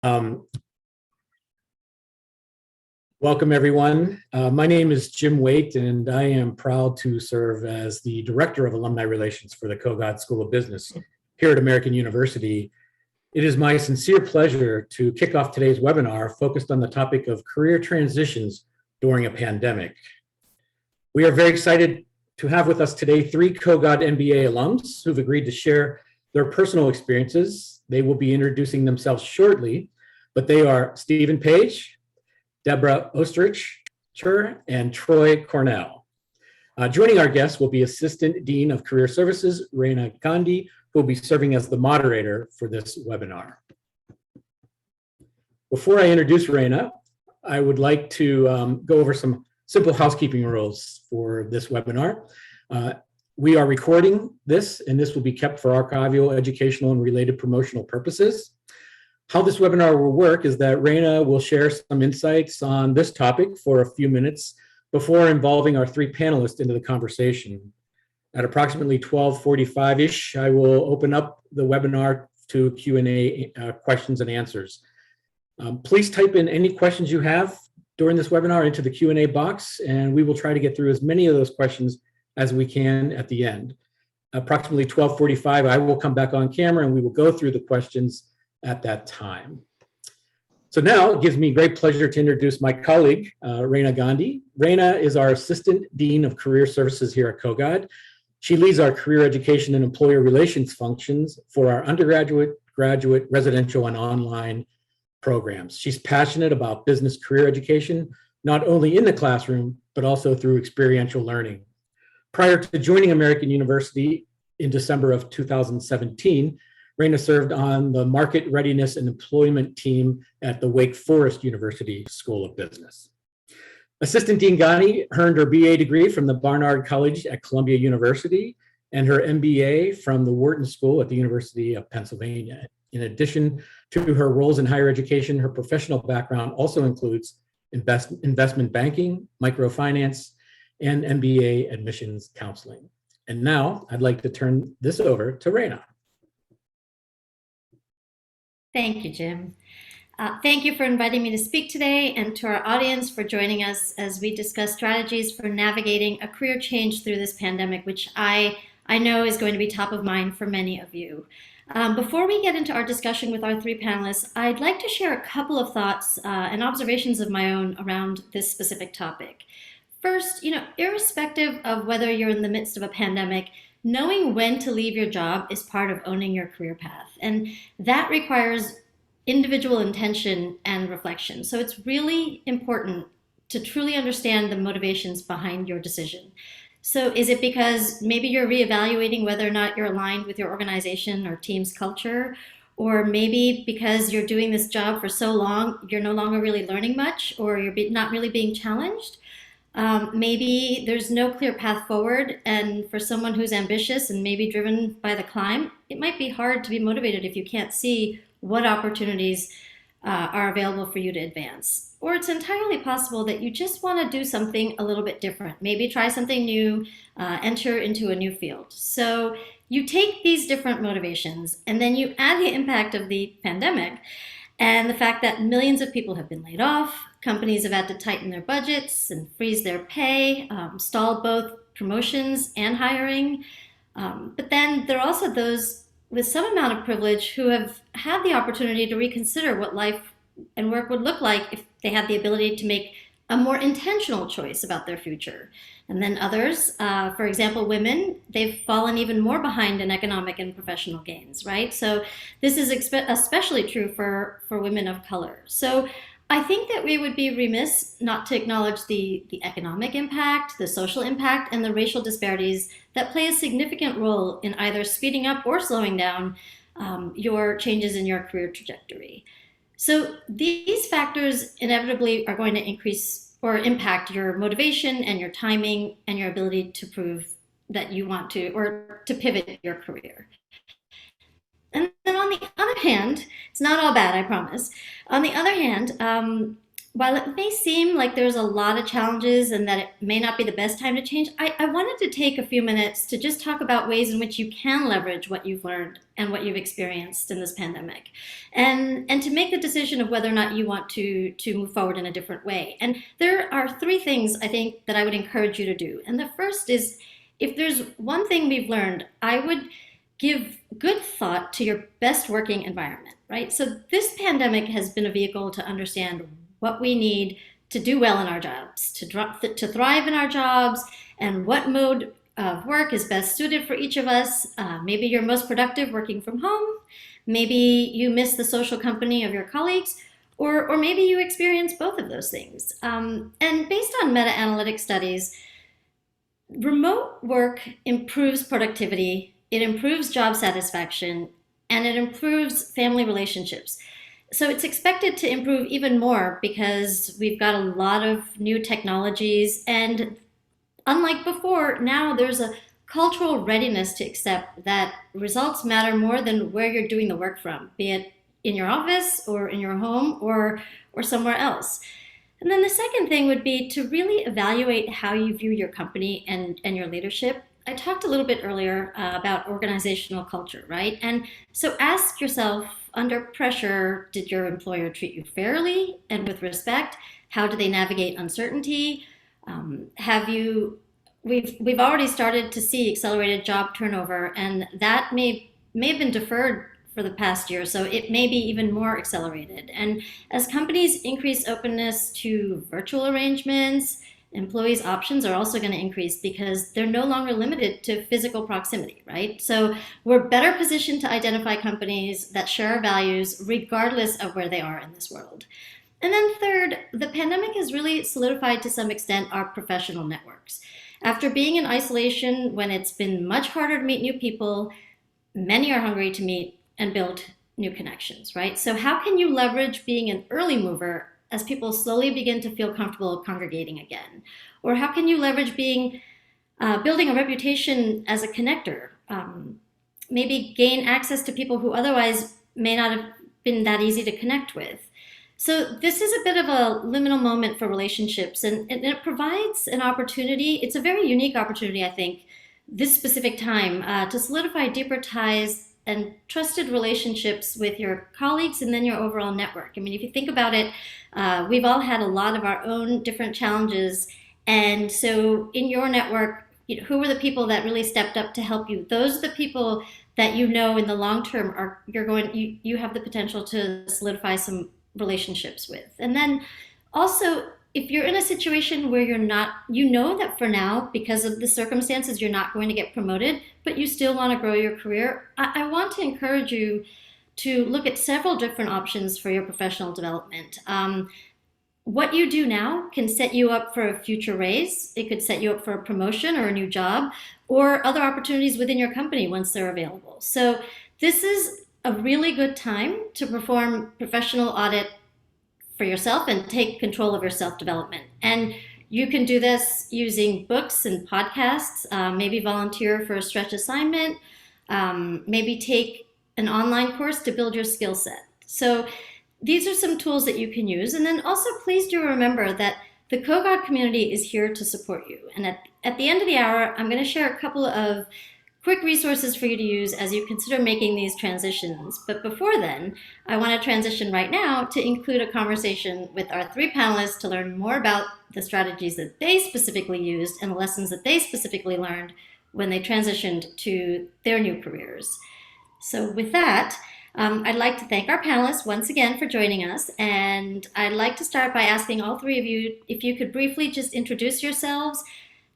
Um, Welcome, everyone. My name is Jim Waite, and I am proud to serve as the Director of Alumni Relations for the Kogod School of Business here at American University. It is my sincere pleasure to kick off today's webinar focused on the topic of career transitions during a pandemic. We are very excited to have with us today 3 Kogod MBA alums who've agreed to share their personal experiences. They will be introducing themselves shortly, but they are Steven Paige, Deborah Ostreicher, and Troy Cornell. Joining our guests will be Assistant Dean of Career Services, Raina Gandhi, who will be serving as the moderator for this webinar. Before I introduce Raina, I would like to go over some simple housekeeping rules for this webinar. We are recording this, and this will be kept for archival, educational, and related promotional purposes. How this webinar will work is that Raina will share some insights on this topic for a few minutes before involving our 3 panelists into the conversation. At approximately 12:45-ish, I will open up the webinar to Q&A questions and answers. Please type in any questions you have during this webinar into the Q&A box, and we will try to get through as many of those questions as we can at the end. Approximately 12:45, I will come back on camera and we will go through the questions at that time. So now it gives me great pleasure to introduce my colleague, Raina Gandhi. Raina is our Assistant Dean of Career Services here at Kogod. She leads our career education and employer relations functions for our undergraduate, graduate, residential, and online programs. She's passionate about business career education, not only in the classroom, but also through experiential learning. Prior to joining American University in December of 2017, Raina served on the Market Readiness and Employment team at the Wake Forest University School of Business. Assistant Dean Gandhi earned her BA degree from the Barnard College at Columbia University and her MBA from the Wharton School at the University of Pennsylvania. In addition to her roles in higher education, her professional background also includes investment banking, microfinance, and MBA admissions counseling. And now I'd like to turn this over to Raina. Thank you, Jim. Thank you for inviting me to speak today, and to our audience for joining us as we discuss strategies for navigating a career change through this pandemic, which I know is going to be top of mind for many of you. Before we get into our discussion with our 3 panelists, I'd like to share a couple of thoughts and observations of my own around this specific topic. First, irrespective of whether you're in the midst of a pandemic, knowing when to leave your job is part of owning your career path, and that requires individual intention and reflection. So it's really important to truly understand the motivations behind your decision. So is it because maybe you're reevaluating whether or not you're aligned with your organization or team's culture? Or maybe because you're doing this job for so long, you're no longer really learning much, or you're not really being challenged? Maybe there's no clear path forward, and for someone who's ambitious and maybe driven by the climb, it might be hard to be motivated if you can't see what opportunities are available for you to advance. Or it's entirely possible that you just want to do something a little bit different, maybe try something new, enter into a new field. So you take these different motivations and then you add the impact of the pandemic and the fact that millions of people have been laid off, companies have had to tighten their budgets and freeze their pay, stall both promotions and hiring. But then there are also those with some amount of privilege who have had the opportunity to reconsider what life and work would look like if they had the ability to make a more intentional choice about their future. And then others, for example, women, they've fallen even more behind in economic and professional gains, right? So this is especially true for women of color. So I think that we would be remiss not to acknowledge the economic impact, the social impact, and the racial disparities that play a significant role in either speeding up or slowing down your changes in your career trajectory. So these factors inevitably are going to increase or impact your motivation and your timing and your ability to prove that you want to, or to pivot your career. And then on the other hand, it's not all bad, I promise. On the other hand, While it may seem like there's a lot of challenges and that it may not be the best time to change, I wanted to take a few minutes to just talk about ways in which you can leverage what you've learned and what you've experienced in this pandemic, and to make the decision of whether or not you want to move forward in a different way. And there are three things I think that I would encourage you to do. And the first is, if there's one thing we've learned, I would give good thought to your best working environment, right? So this pandemic has been a vehicle to understand what we need to do well in our jobs, to thrive in our jobs, and what mode of work is best suited for each of us. Maybe you're most productive working from home. Maybe you miss the social company of your colleagues, or maybe you experience both of those things. And based on meta-analytic studies, remote work improves productivity, it improves job satisfaction, and it improves family relationships. So it's expected to improve even more because we've got a lot of new technologies, and unlike before, now there's a cultural readiness to accept that results matter more than where you're doing the work from, be it in your office or in your home or somewhere else. And then the second thing would be to really evaluate how you view your company and your leadership. I talked a little bit earlier about organizational culture, right? And so ask yourself, under pressure, did your employer treat you fairly and with respect? How do they navigate uncertainty? We've already started to see accelerated job turnover, and that may have been deferred for the past year, so it may be even more accelerated. And as companies increase openness to virtual arrangements, employees' options are also going to increase because they're no longer limited to physical proximity, right? So we're better positioned to identify companies that share our values regardless of where they are in this world. And then third, the pandemic has really solidified to some extent our professional networks. After being in isolation when it's been much harder to meet new people, many are hungry to meet and build new connections, right? So how can you leverage being an early mover as people slowly begin to feel comfortable congregating again? Or how can you leverage building a reputation as a connector? Maybe gain access to people who otherwise may not have been that easy to connect with. So this is a bit of a liminal moment for relationships, and it provides an opportunity. It's a very unique opportunity, I think, this specific time to solidify deeper ties and trusted relationships with your colleagues and then your overall network. I mean, if you think about it, we've all had a lot of our own different challenges. And so in your network, who are the people that really stepped up to help you? Those are the people that in the long term you have the potential to solidify some relationships with. And then also, if you're in a situation where you're not, that for now, because of the circumstances, you're not going to get promoted, but you still want to grow your career, I want to encourage you to look at several different options for your professional development. What you do now can set you up for a future raise. It could set you up for a promotion or a new job or other opportunities within your company once they're available. So this is a really good time to perform professional audit for yourself and take control of your self-development. And you can do this using books and podcasts, maybe volunteer for a stretch assignment, maybe take an online course to build your skill set. So these are some tools that you can use. And then also please do remember that the Kogod community is here to support you. And at the end of the hour, I'm going to share a couple of quick resources for you to use as you consider making these transitions. But before then, I want to transition right now to include a conversation with our three panelists to learn more about the strategies that they specifically used and the lessons that they specifically learned when they transitioned to their new careers. So with that, I'd like to thank our panelists once again for joining us. And I'd like to start by asking all three of you if you could briefly just introduce yourselves.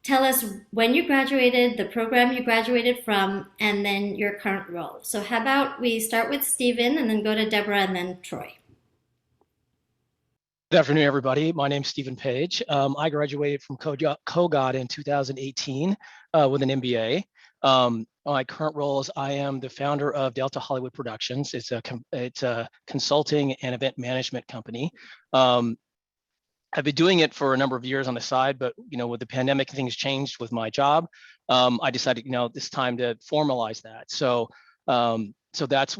Tell us when you graduated, the program you graduated from, and then your current role. So how about we start with Steven and then go to Deborah and then Troy. Good afternoon, everybody. My name is Steven Paige. I graduated from Kogod in 2018 with an MBA. My current role is I am the founder of Delta Hollywood Productions. It's a consulting and event management company. I've been doing it for a number of years on the side, but with the pandemic, things changed with my job. I decided, it's time to formalize that. So So that's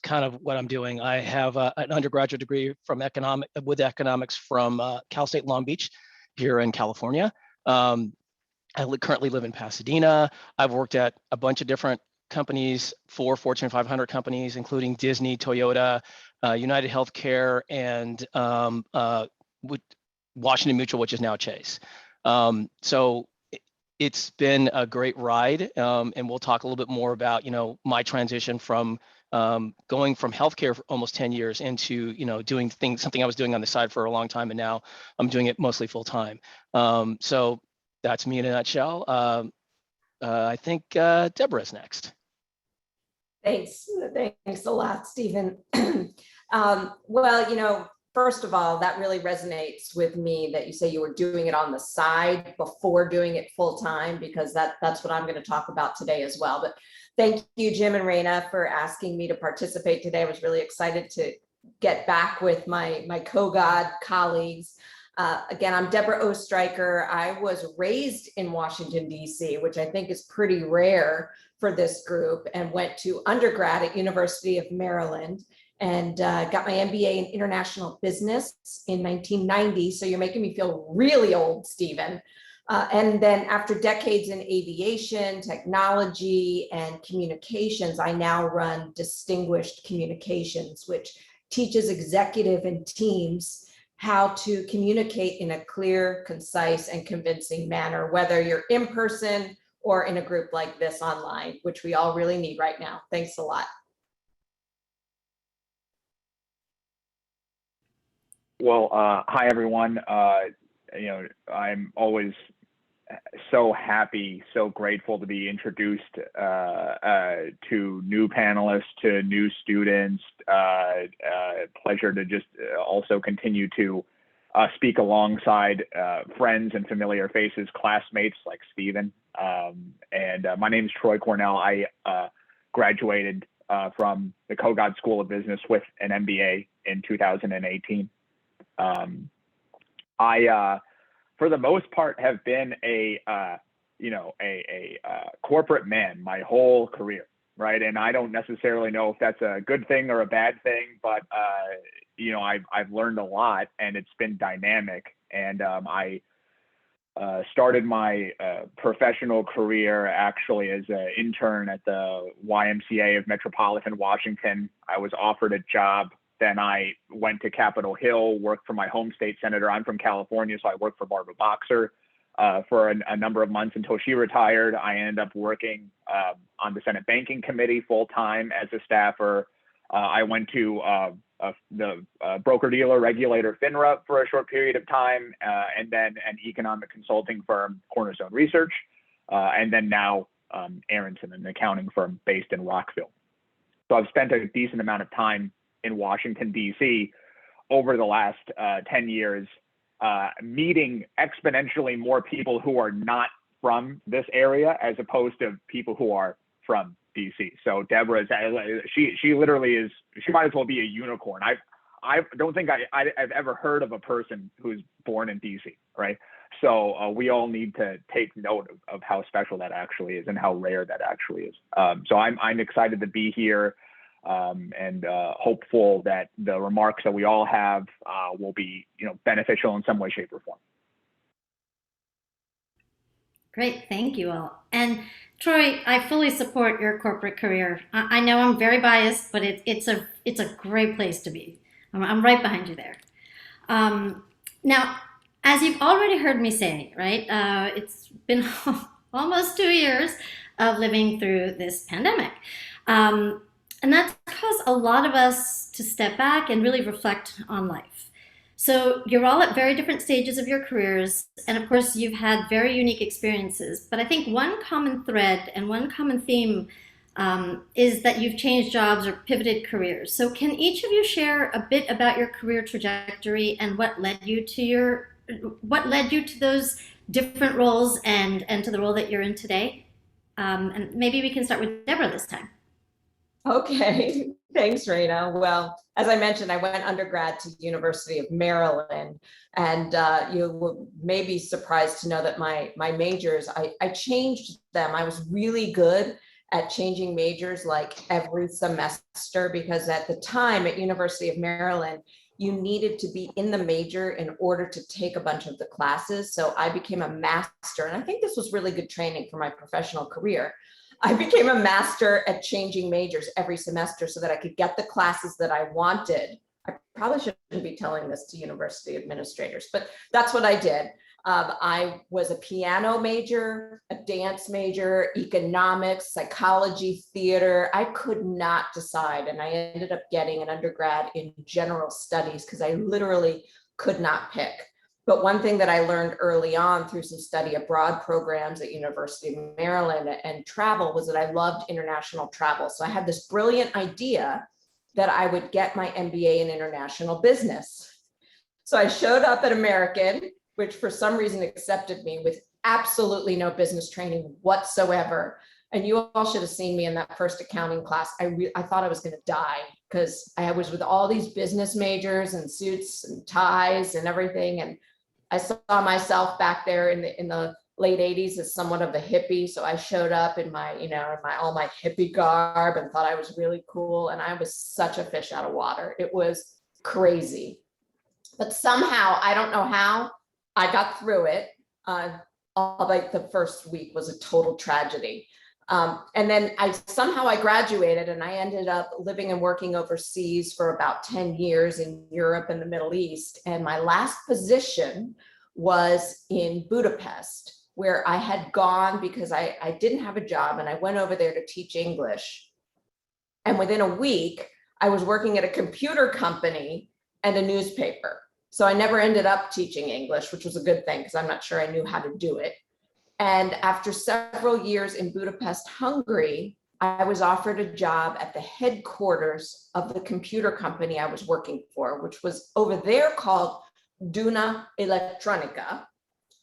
kind of what I'm doing. I have an undergraduate degree with economics from Cal State Long Beach here in California. I currently live in Pasadena. I've worked at a bunch of different companies, 4 Fortune 500 companies, including Disney, Toyota, United Healthcare, and Washington Mutual, which is now Chase. So it's been a great ride, and we'll talk a little bit more about, my transition from going from healthcare for almost 10 years into, doing something I was doing on the side for a long time, and now I'm doing it mostly full time. So that's me in a nutshell. I think Deborah's next. Thanks a lot, Stephen. Well, first of all, that really resonates with me that you say you were doing it on the side before doing it full time, because that's what I'm going to talk about today as well. But thank you, Jim and Raina, for asking me to participate today. I was really excited to get back with my Kogod colleagues. Again, I'm Deborah O Stryker. I was raised in Washington, D.C., which I think is pretty rare for this group, and went to undergrad at University of Maryland, and got my MBA in international business in 1990. So you're making me feel really old, Stephen. And then after decades in aviation, technology, and communications, I now run Distinguished Communications, which teaches executive and teams how to communicate in a clear, concise, and convincing manner, whether you're in person or in a group like this online, which we all really need right now. Thanks a lot. Well, hi, everyone. I'm always so happy, so grateful to be introduced to new panelists, to new students. Pleasure to just also continue to speak alongside friends and familiar faces, classmates like Steven. My name is Troy Cornell. I graduated from the Kogod School of Business with an MBA in 2018. I, for the most part, have been a corporate man my whole career, right? And I don't necessarily know if that's a good thing or a bad thing, but I've learned a lot, and it's been dynamic. And I started my professional career actually as an intern at the YMCA of Metropolitan Washington. I was offered a job. Then I went to Capitol Hill, worked for my home state senator. I'm from California, so I worked for Barbara Boxer for a number of months until she retired. I ended up working on the Senate Banking Committee full-time as a staffer. I went to the broker-dealer regulator FINRA for a short period of time, and then an economic consulting firm, Cornerstone Research, and then now Aronson, an accounting firm based in Rockville. So I've spent a decent amount of time in Washington, D.C. over the last 10 years, meeting exponentially more people who are not from this area as opposed to people who are from D.C. So Deborah she literally is, she might as well be a unicorn. I don't think I've ever heard of a person who's born in D.C., right? So we all need to take note of how special that actually is and how rare that actually is. So I'm excited to be here. And hopeful that the remarks that we all have will be, beneficial in some way, shape, or form. Great, thank you all. And Troy, I fully support your corporate career. I know I'm very biased, but it's a great place to be. I'm right behind you there. Now, as you've already heard me say, right, it's been almost 2 years of living through this pandemic. And that's caused a lot of us to step back and really reflect on life. So you're all at very different stages of your careers, and of course you've had very unique experiences, but I think one common thread and one common theme is that you've changed jobs or pivoted careers. So can each of you share a bit about your career trajectory and what led you to those different roles and to the role that you're in today? And maybe we can start with Deborah this time. Okay, thanks, Raina. Well, as I mentioned, I went undergrad to University of Maryland, and you may be surprised to know that my majors, I changed them. I was really good at changing majors like every semester, because at the time at University of Maryland, you needed to be in the major in order to take a bunch of the classes. So I became a master, and I think this was really good training for my professional career. I became a master at changing majors every semester so that I could get the classes that I wanted. I probably shouldn't be telling this to university administrators, but that's what I did. I was a piano major, a dance major, economics, psychology, theater. I could not decide. And I ended up getting an undergrad in general studies because I literally could not pick. But one thing that I learned early on through some study abroad programs at University of Maryland and travel was that I loved international travel. So I had this brilliant idea that I would get my MBA in international business. So I showed up at American, which for some reason accepted me with absolutely no business training whatsoever. And you all should have seen me in that first accounting class. I thought I was going to die because I was with all these business majors and suits and ties and everything. And I saw myself back there in the late 80s as somewhat of a hippie. So I showed up in my, all my hippie garb and thought I was really cool. And I was such a fish out of water. It was crazy. But somehow, I don't know how, I got through it. Like the first week was a total tragedy. And then somehow I graduated and I ended up living and working overseas for about 10 years in Europe and the Middle East. And my last position was in Budapest, where I had gone because I didn't have a job and I went over there to teach English. And within a week, I was working at a computer company and a newspaper. So I never ended up teaching English, which was a good thing because I'm not sure I knew how to do it. And after several years in Budapest, Hungary, I was offered a job at the headquarters of the computer company I was working for, which was over there called Duna Electronica,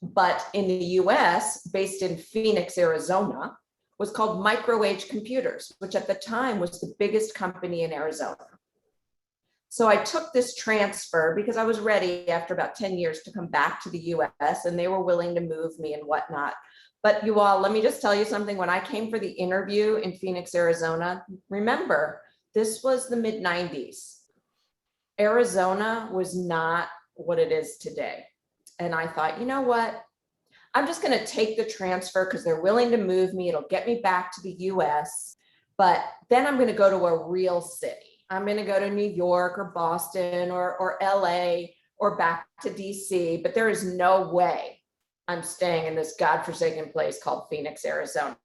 but in the US, based in Phoenix, Arizona, was called Micro-Age Computers, which at the time was the biggest company in Arizona. So I took this transfer because I was ready after about 10 years to come back to the US, and they were willing to move me and whatnot. But you all, let me just tell you something. When I came for the interview in Phoenix, Arizona, remember, this was the mid-90s. Arizona was not what it is today. And I thought, you know what? I'm just going to take the transfer because they're willing to move me. It'll get me back to the US. But then I'm going to go to a real city. I'm going to go to New York or Boston or LA or back to DC, but there is no way I'm staying in this godforsaken place called Phoenix, Arizona.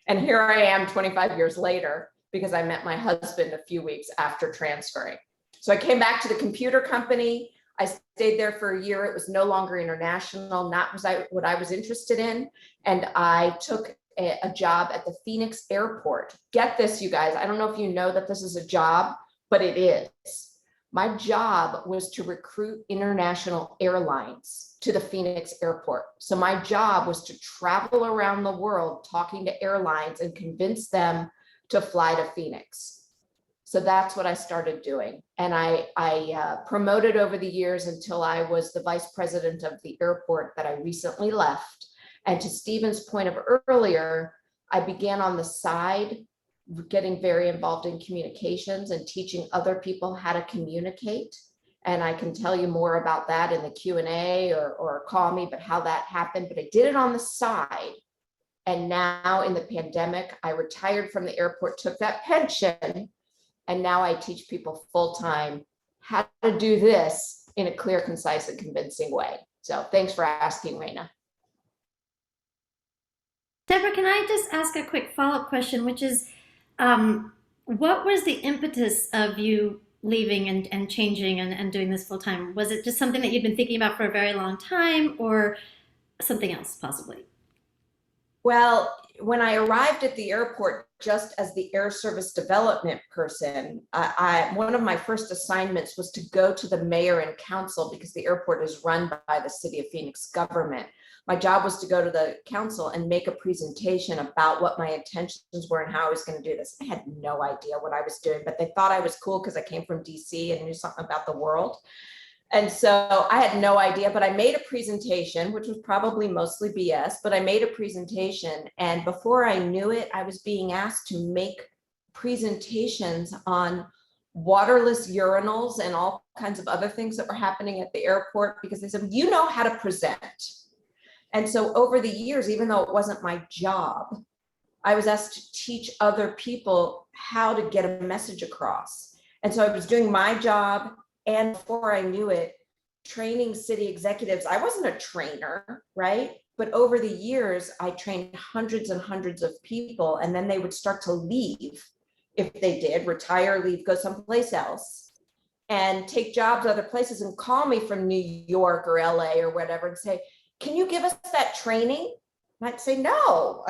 And here I am 25 years later because I met my husband a few weeks after transferring. So I came back to the computer company. I stayed there for a year. It was no longer international, not what I was interested in. And I took a job at the Phoenix airport. Get this, you guys. I don't know if you know that this is a job, but it is. My job was to recruit international airlines to the Phoenix airport. So my job was to travel around the world talking to airlines and convince them to fly to Phoenix. So that's what I started doing. And I promoted over the years until I was the vice president of the airport that I recently left. And to Steven's point of earlier, I began on the side, getting very involved in communications and teaching other people how to communicate. And I can tell you more about that in the Q&A or call me, but how that happened. But I did it on the side. And now in the pandemic, I retired from the airport, took that pension, and now I teach people full-time how to do this in a clear, concise, and convincing way. So thanks for asking, Raina. Deborah, can I just ask a quick follow-up question, which is, what was the impetus of you leaving and changing and doing this full-time? Was it just something that you'd been thinking about for a very long time, or something else possibly? Well, when I arrived at the airport, just as the air service development person, one of my first assignments was to go to the mayor and council because the airport is run by the city of Phoenix government. My job was to go to the council and make a presentation about what my intentions were and how I was going to do this. I had no idea what I was doing, but they thought I was cool because I came from DC and knew something about the world. And so I had no idea, but I made a presentation, which was probably mostly BS, but I made a presentation. And before I knew it, I was being asked to make presentations on waterless urinals and all kinds of other things that were happening at the airport, because they said, you know how to present. And so over the years, even though it wasn't my job, I was asked to teach other people how to get a message across. And so I was doing my job, and before I knew it, training city executives. I wasn't a trainer, right? But over the years, I trained hundreds and hundreds of people, and then they would start to leave. If they did, retire, leave, go someplace else, and take jobs other places, and call me from New York or LA or whatever and say, can you give us that training? And I'd say, no,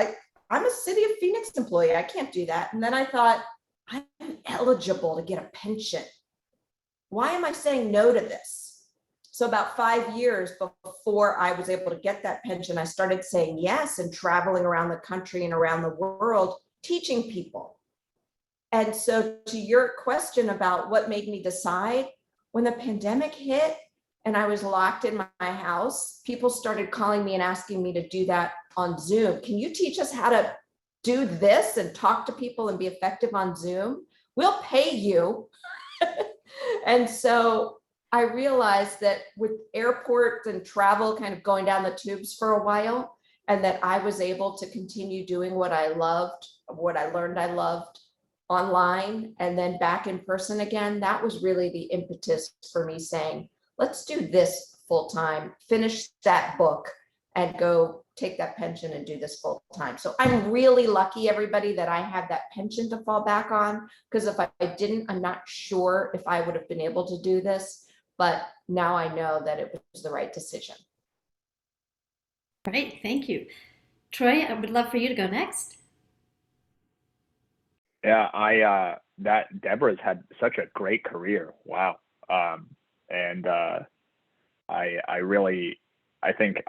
I'm a City of Phoenix employee. I can't do that. And then I thought, I'm eligible to get a pension. Why am I saying no to this? So about 5 years before I was able to get that pension, I started saying yes and traveling around the country and around the world, teaching people. And so to your question about what made me decide, when the pandemic hit and I was locked in my house, people started calling me and asking me to do that on Zoom. Can you teach us how to do this and talk to people and be effective on Zoom? We'll pay you. And so I realized that with airports and travel kind of going down the tubes for a while, and that I was able to continue doing what I loved, what I learned I loved online, and then back in person again, that was really the impetus for me saying, let's do this full time, finish that book, and go take that pension and do this full time. So I'm really lucky, everybody, that I have that pension to fall back on, because if I didn't, I'm not sure if I would have been able to do this, but now I know that it was the right decision. Great, thank you. Troy, I would love for you to go next. Yeah, that Deborah's had such a great career. Wow. And I think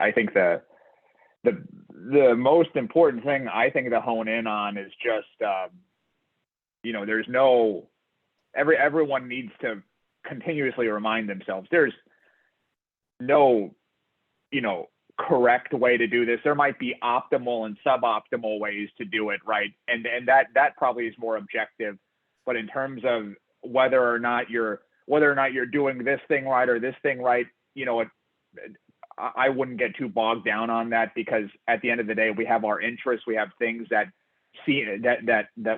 the most important thing I think to hone in on is just, there's no, everyone needs to continuously remind themselves there's no, correct way to do this. There might be optimal and suboptimal ways to do it, right? And that probably is more objective. But in terms of whether or not you're doing this thing right or this thing right, I wouldn't get too bogged down on that, because at the end of the day, we have our interests, we have things that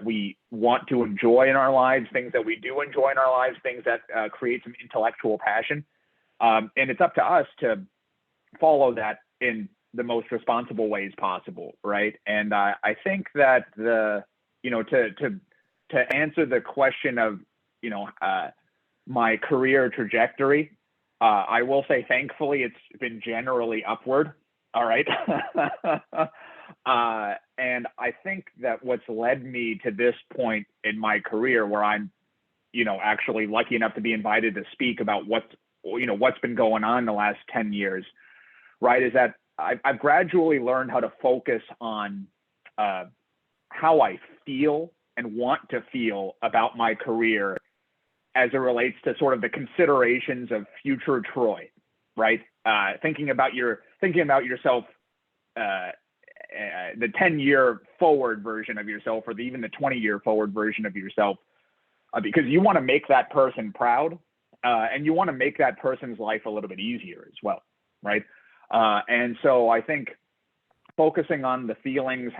we want to enjoy in our lives, things that we do enjoy in our lives, things that create some intellectual passion, and it's up to us to follow that in the most responsible ways possible, right? And I think that to answer the question of my career trajectory, I will say, thankfully, it's been generally upward. All right. And I think that what's led me to this point in my career, where I'm, actually lucky enough to be invited to speak about what's been going on the last 10 years, right, is that I've gradually learned how to focus on how I feel and want to feel about my career as it relates to sort of the considerations of future Troy, right? Thinking about yourself, the 10-year forward version of yourself, or even the 20-year forward version of yourself, because you want to make that person proud, and you want to make that person's life a little bit easier as well, right? And so I think focusing on the feelings,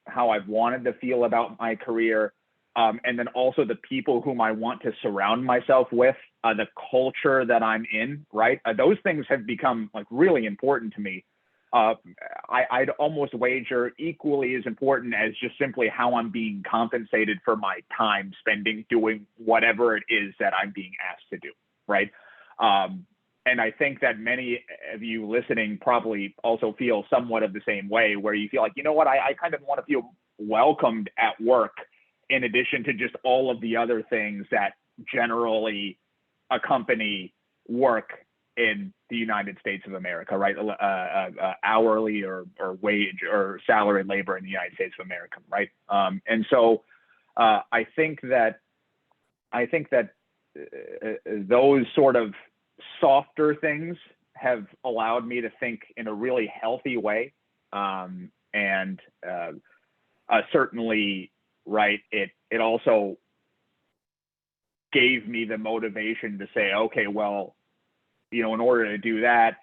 how I've wanted to feel about my career, and then also the people whom I want to surround myself with, the culture that I'm in, right? Those things have become like really important to me. I'd almost wager equally as important as just simply how I'm being compensated for my time spending doing whatever it is that I'm being asked to do, right? And I think that many of you listening probably also feel somewhat of the same way, where you feel like, I kind of want to feel welcomed at work, in addition to just all of the other things that generally accompany work in the United States of America, right? Hourly or wage or salaried labor in the United States of America, right? And so I think that those sort of softer things have allowed me to think in a really healthy way. Certainly, right, it also gave me the motivation to say, okay, well, in order to do that,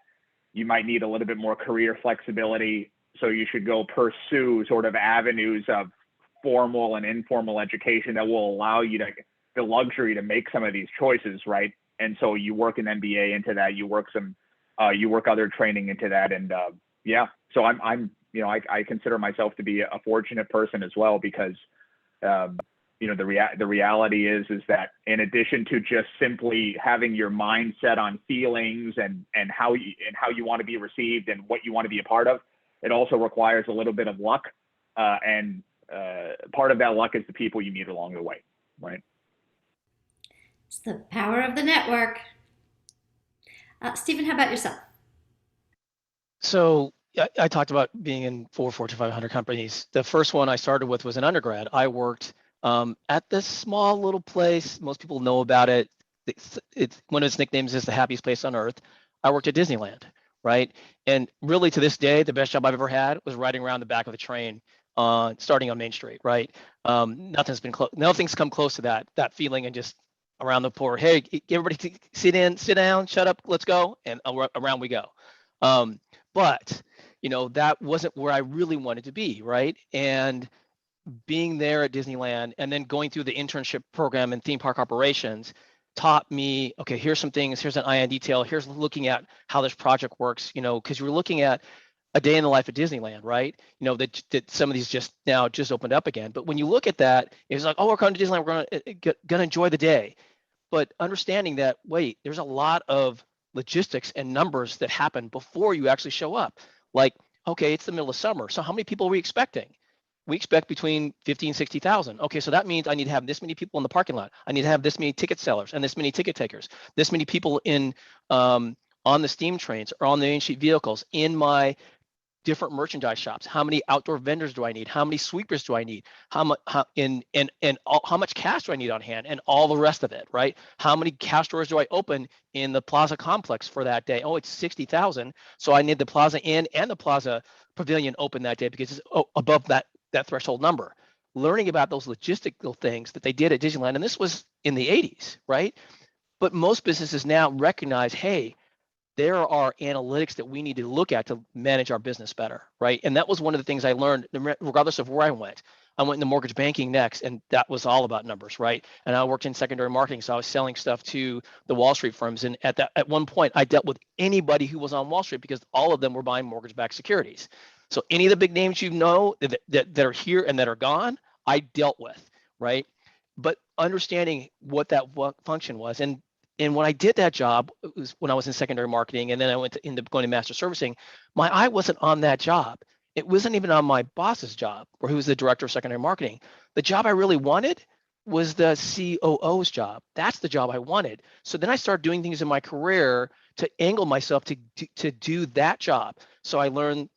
you might need a little bit more career flexibility. So you should go pursue sort of avenues of formal and informal education that will allow you the luxury to make some of these choices, right? And so you work an MBA into that, you work other training into that, and so I consider myself to be a fortunate person as well, because the reality is that in addition to just simply having your mind set on feelings and how you want to be received and what you want to be a part of, it also requires a little bit of luck, and part of that luck is the people you meet along the way, right? It's the power of the network. Stephen, how about yourself? So I talked about being in 4 Fortune 500 companies. The first one I started with was an undergrad. I worked at this small little place. Most people know about it. It's one of its nicknames is the happiest place on earth. I worked at Disneyland, right? And really, to this day, the best job I've ever had was riding around the back of the train, starting on Main Street, right? Nothing's come close to that feeling, and just around the floor. Hey, everybody, sit down, shut up, let's go, and around we go. But that wasn't where I really wanted to be, right? And being there at Disneyland and then going through the internship program in theme park operations taught me, okay, here's some things, here's an eye on detail, here's looking at how this project works, because you're looking at a day in the life of Disneyland, right? That some of these just opened up again. But when you look at that, it's like, oh, we're going to Disneyland, we're going to enjoy the day. But understanding that, wait, there's a lot of logistics and numbers that happen before you actually show up. Like, okay, it's the middle of summer, so how many people are we expecting? We expect between 50 and 60,000. Okay, so that means I need to have this many people in the parking lot. I need to have this many ticket sellers and this many ticket takers, this many people in on the steam trains or on the main street vehicles in my different merchandise shops. How many outdoor vendors do I need? How many sweepers do I need? How much how much cash do I need on hand, and all the rest of it, right? How many cash drawers do I open in the Plaza complex for that day? Oh, it's 60,000. So I need the Plaza Inn and the Plaza Pavilion open that day because it's above that threshold number. Learning about those logistical things that they did at Disneyland, and this was in the 80s, right? But most businesses now recognize, hey, there are analytics that we need to look at to manage our business better, right? And that was one of the things I learned, regardless of where I went. I went into mortgage banking next, and that was all about numbers, right? And I worked in secondary marketing, so I was selling stuff to the Wall Street firms. And at one point, I dealt with anybody who was on Wall Street because all of them were buying mortgage-backed securities. So any of the big names that are here and that are gone, I dealt with, right? But understanding what that function was, and when I did that job, it was when I was in secondary marketing, and then I ended up going to master servicing. My eye wasn't on that job. It wasn't even on my boss's job, where he was the director of secondary marketing. The job I really wanted was the COO's job. That's the job I wanted. So then I started doing things in my career to angle myself to do that job. So I learned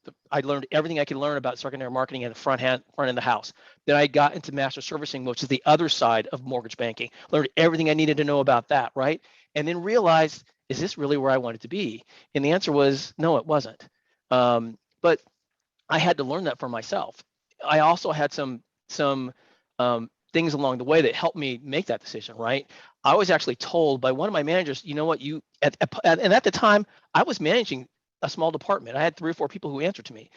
everything I could learn about secondary marketing at the front end of the house. Then I got into master servicing, which is the other side of mortgage banking. Learned everything I needed to know about that, right? And then realized, is this really where I wanted to be? And the answer was no, it wasn't. But I had to learn that for myself. I also had some things along the way that helped me make that decision, right? I was actually told by one of my managers, you know what, and at the time I was managing a small department. I had 3 or 4 people who answered to me.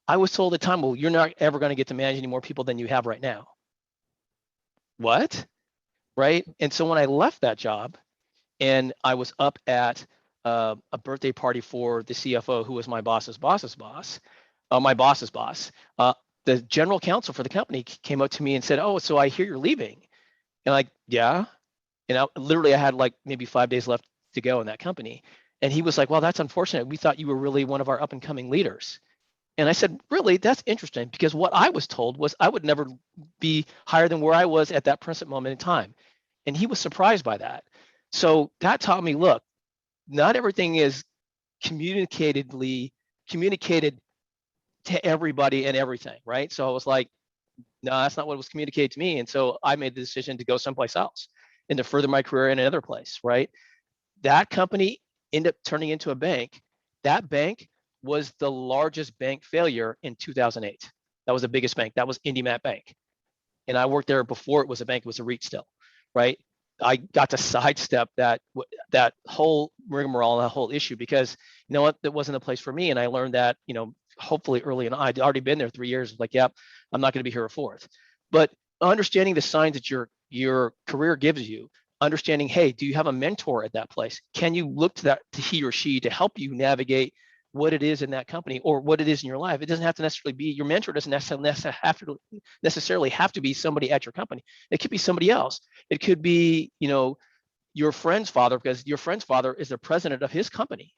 I was told at the time, well, you're not ever going to get to manage any more people than you have right now. What? Right? And so when I left that job and I was up at a birthday party for the CFO, who was my boss's boss's boss, my boss's boss, the general counsel for the company came up to me and said, oh, so I hear you're leaving. And like, yeah. And I had like maybe 5 days left to go in that company. And he was like, well, that's unfortunate. We thought you were really one of our up and coming leaders. And I said, really? That's interesting, because what I was told was I would never be higher than where I was at that present moment in time. And he was surprised by that. So that taught me, look, not everything is communicated to everybody and everything, right? So I was like, no, that's not what was communicated to me. And so I made the decision to go someplace else and to further my career in another place, right? That company end up turning into a bank. That bank was the largest bank failure in 2008. That was the biggest bank. That was IndyMat Bank. And I worked there before it was a bank, it was a REIT still, right? I got to sidestep that whole rigmarole, that whole issue, because you know what, that wasn't a place for me. And I learned that, you know, hopefully early on. I'd already been there 3 years, like, yep, I'm not going to be here a fourth. But understanding the signs that your career gives you, understanding, hey, do you have a mentor at that place? Can you look to he or she to help you navigate what it is in that company or what it is in your life? It doesn't have to necessarily be your mentor. Doesn't necessarily have to be somebody at your company. It could be somebody else. It could be, you know, your friend's father, because your friend's father is the president of his company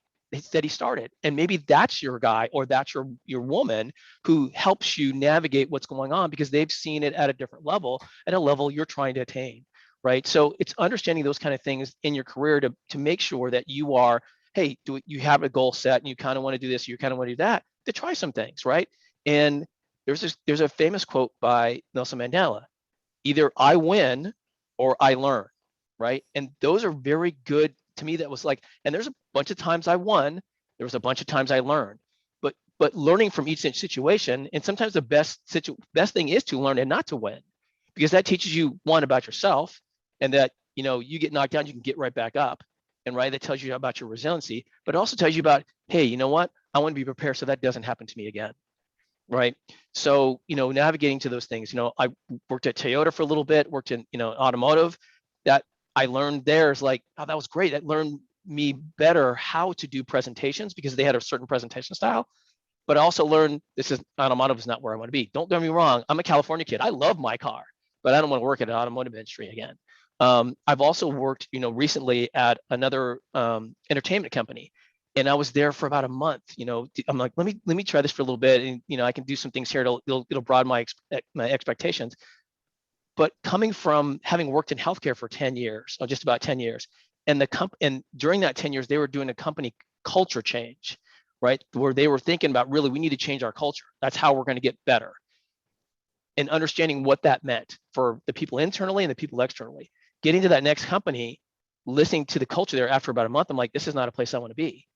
that he started, and maybe that's your guy or that's your woman who helps you navigate what's going on because they've seen it at a different level, at a level you're trying to attain, right? So it's understanding those kind of things in your career to make sure that you are, hey, you have a goal set and you kind of want to do this, you kind of want to do that, to try some things, right? And there's a famous quote by Nelson Mandela: either I win or I learn, right? And those are very good to me. That was like, and there's a bunch of times I won, there was a bunch of times I learned, but learning from each situation. And sometimes the best thing is to learn and not to win, because that teaches you, one, about yourself, and that, you know, you get knocked down, you can get right back up. And right, that tells you about your resiliency, but it also tells you about, hey, you know what, I want to be prepared so that doesn't happen to me again, right? So, you know, navigating to those things, you know, I worked at Toyota for a little bit, worked in, you know, automotive. That I learned there is like, oh, that was great. That learned me better how to do presentations because they had a certain presentation style. But I also learned automotive is not where I want to be. Don't get me wrong, I'm a California kid. I love my car, but I don't want to work at an automotive industry again. I've also worked, you know, recently at another entertainment company, and I was there for about a month. You know, I'm like, let me try this for a little bit, and you know, I can do some things here. It'll broaden my expectations. But coming from having worked in healthcare for 10 years, or just about 10 years, and and during that 10 years, they were doing a company culture change, right? Where they were thinking about, really, we need to change our culture. That's how we're going to get better. And understanding what that meant for the people internally and the people externally. Getting to that next company, listening to the culture there after about a month, I'm like, this is not a place I want to be.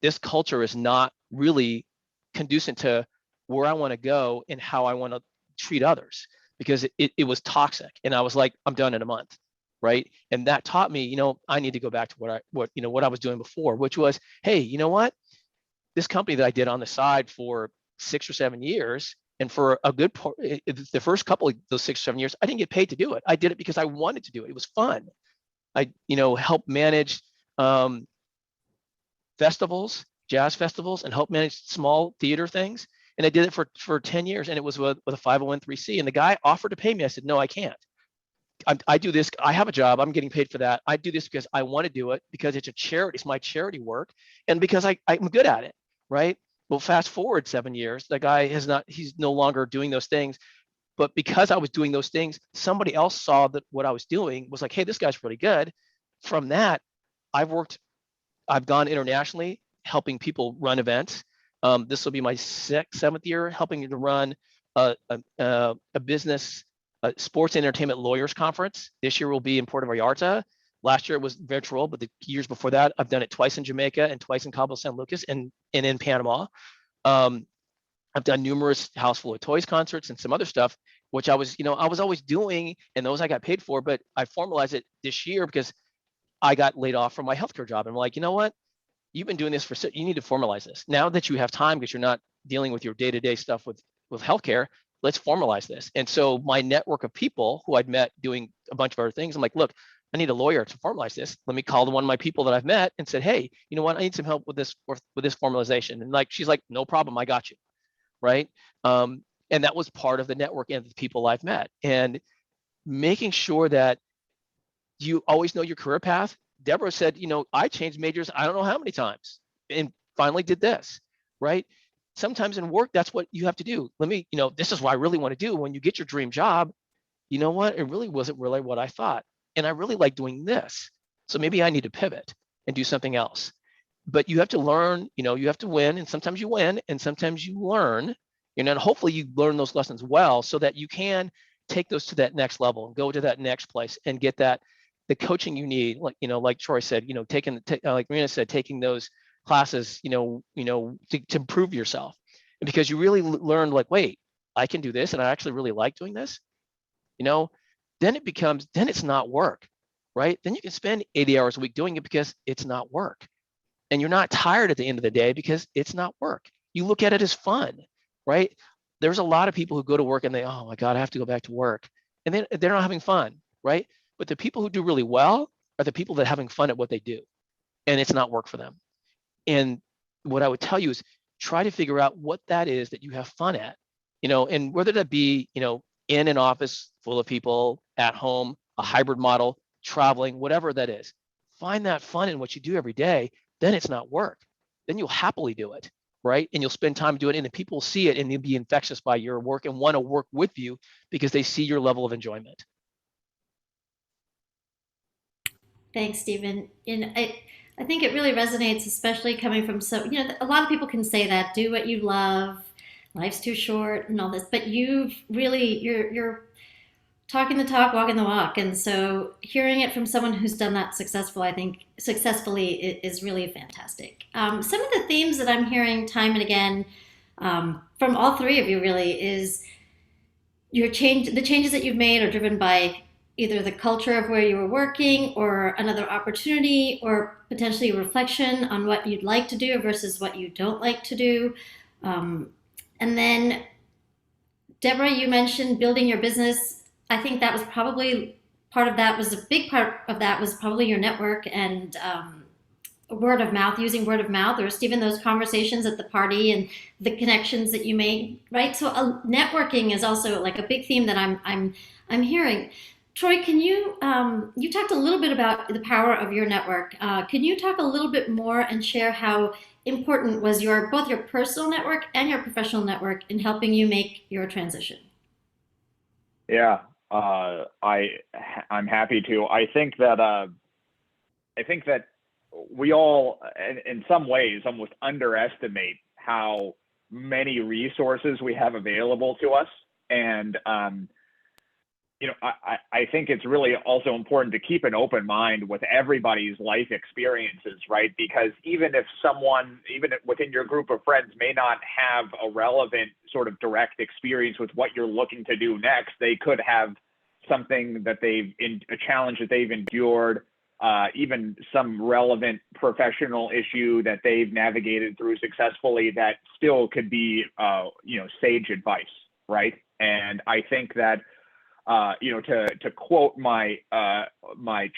This culture is not really conducive to where I want to go and how I want to treat others, because it was toxic. And I was like, I'm done in a month, right? And that taught me, you know, I need to go back to what I was doing before, which was, hey, you know what? This company that I did on the side for 6 or 7 years, and for a good part, the first couple of those 6 or 7 years, I didn't get paid to do it. I did it because I wanted to do it. It was fun. I, you know, helped manage festivals, jazz festivals, and helped manage small theater things. And I did it for 10 years, and it was with a 501(c)(3). And the guy offered to pay me. I said, no, I can't. I do this. I have a job. I'm getting paid for that. I do this because I want to do it, because it's a charity. It's my charity work, and because I'm good at it, right? Well, fast forward 7 years, the guy he's no longer doing those things. But because I was doing those things, somebody else saw that what I was doing was like, hey, this guy's really good. From that, I've gone internationally helping people run events. This will be my 7th year helping to run a business sports and entertainment lawyers conference. This year will be in Puerto Vallarta. Last year it was virtual, but the years before that, I've done it twice in Jamaica and twice in Cabo San Lucas and in Panama. I've done numerous House Full of Toys concerts and some other stuff, which I was always doing, and those I got paid for, but I formalized it this year because I got laid off from my healthcare job. And I'm like, you know what? You've been doing this you need to formalize this. Now that you have time, because you're not dealing with your day-to-day stuff with healthcare, let's formalize this. And so my network of people who I'd met doing a bunch of other things, I'm like, look, I need a lawyer to formalize this. Let me call one of my people that I've met and said, hey, you know what? I need some help with this formalization. And like, she's like, no problem, I got you, right? And that was part of the network and the people I've met. And making sure that you always know your career path. Deborah said, you know, I changed majors, I don't know how many times, and finally did this, right? Sometimes in work, that's what you have to do. This is what I really want to do. When you get your dream job, you know what? It really wasn't really what I thought. And I really like doing this. So maybe I need to pivot and do something else. But you have to learn, you have to win. And sometimes you win and sometimes you learn, and hopefully you learn those lessons well so that you can take those to that next level and go to that next place and get that the coaching you need, like Troy said, like Raina said, taking those classes, to improve yourself. And because you really learn, like, wait, I can do this, and I actually really like doing this, then it's not work, right? Then you can spend 80 hours a week doing it because it's not work. And you're not tired at the end of the day because it's not work. You look at it as fun, right? There's a lot of people who go to work and oh my God, I have to go back to work. And then they're not having fun, right? But the people who do really well are the people that are having fun at what they do. And it's not work for them. And what I would tell you is try to figure out what that is that you have fun at, and whether that be, in an office full of people, at home, a hybrid model, traveling, whatever that is. Find that fun in what you do every day. Then it's not work. Then you'll happily do it, right? And you'll spend time doing it, and the people will see it and they'll be infectious by your work and want to work with you because they see your level of enjoyment. Thanks, Stephen. And I think it really resonates, especially coming from a lot of people can say that, do what you love, life's too short and all this, but you're talking the talk, walking the walk. And so hearing it from someone who's done that successfully is really fantastic. Some of the themes that I'm hearing time and again from all three of you really is the changes that you've made are driven by either the culture of where you were working or another opportunity or potentially a reflection on what you'd like to do versus what you don't like to do. And then, Deborah, you mentioned building your business. I think that was probably a big part of that was probably your network and word of mouth, using word of mouth, or Stephen, those conversations at the party and the connections that you made, right? So networking is also like a big theme that I'm hearing. Troy, can you talked a little bit about the power of your network. Can you talk a little bit more and share how important was both your personal network and your professional network in helping you make your transition? Yeah, I'm happy to. I think that we all, in some ways, almost underestimate how many resources we have available to us. And I think it's really also important to keep an open mind with everybody's life experiences, right? Because even within your group of friends may not have a relevant sort of direct experience with what you're looking to do next, they could have something that a challenge that they've endured, even some relevant professional issue that they've navigated through successfully that still could be, sage advice, right? And I think that, to quote my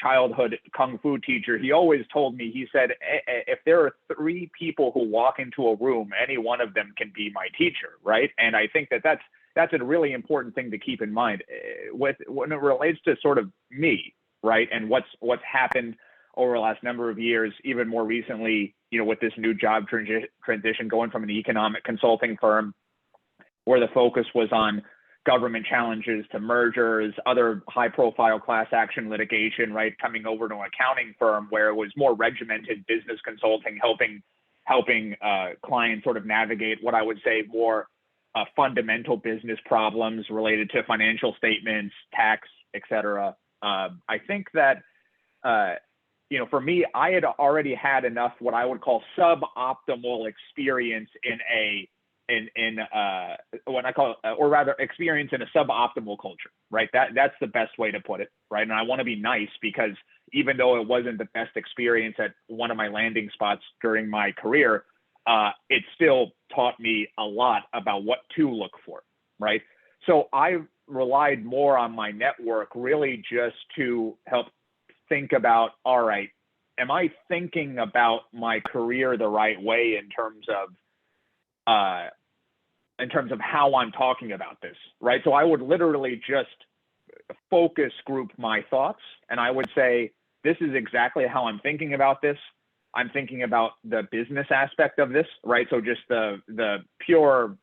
childhood kung fu teacher, he always told me, he said, if there are 3 people who walk into a room, any one of them can be my teacher, right? And I think that that's a really important thing to keep in mind when it relates to sort of me, right? And what's happened over the last number of years, even more recently, with this new job transition, going from an economic consulting firm where the focus was on government challenges to mergers, other high-profile class action litigation, right? Coming over to an accounting firm where it was more regimented business consulting, helping clients sort of navigate what I would say more fundamental business problems related to financial statements, tax, et cetera. I think that, for me, I had already had enough what I would call suboptimal experience what I call, or rather experience in a suboptimal culture, right? That's the best way to put it, right? And I want to be nice because even though it wasn't the best experience at one of my landing spots during my career, it still taught me a lot about what to look for, right? So I relied more on my network really just to help think about, all right, am I thinking about my career the right way in terms of how I'm talking about this, right? So I would literally just focus group my thoughts, and I would say, this is exactly how I'm thinking about this. I'm thinking about the business aspect of this, right? So just the pure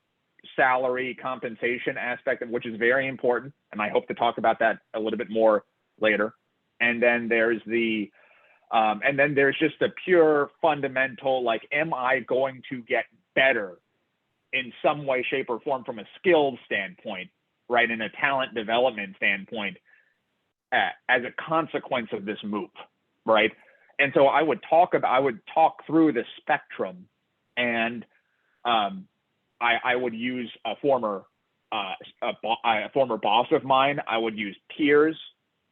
salary compensation aspect, of which is very important, and I hope to talk about that a little bit more later. And then there's just the pure fundamental, like, am I going to get better in some way, shape, or form from a skills standpoint, right? In a talent development standpoint, as a consequence of this move, right? And so I would talk through the spectrum, and I would use a former boss of mine. I would use peers,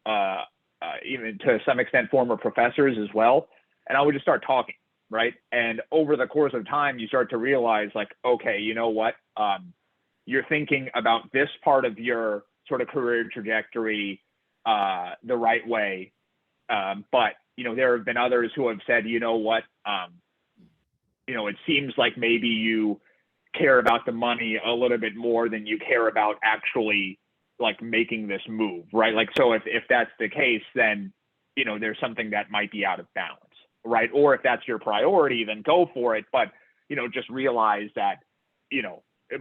even to some extent former professors as well, and I would just start talking, right? And over the course of time, you start to realize, like, okay, you know what? You're thinking about this part of your sort of career trajectory the right way, but there have been others who have said, you know what, it seems like maybe you care about the money a little bit more than you care about actually like making this move, right? Like, so if that's the case, then there's something that might be out of balance, right? Or if that's your priority, then go for it, but just realize that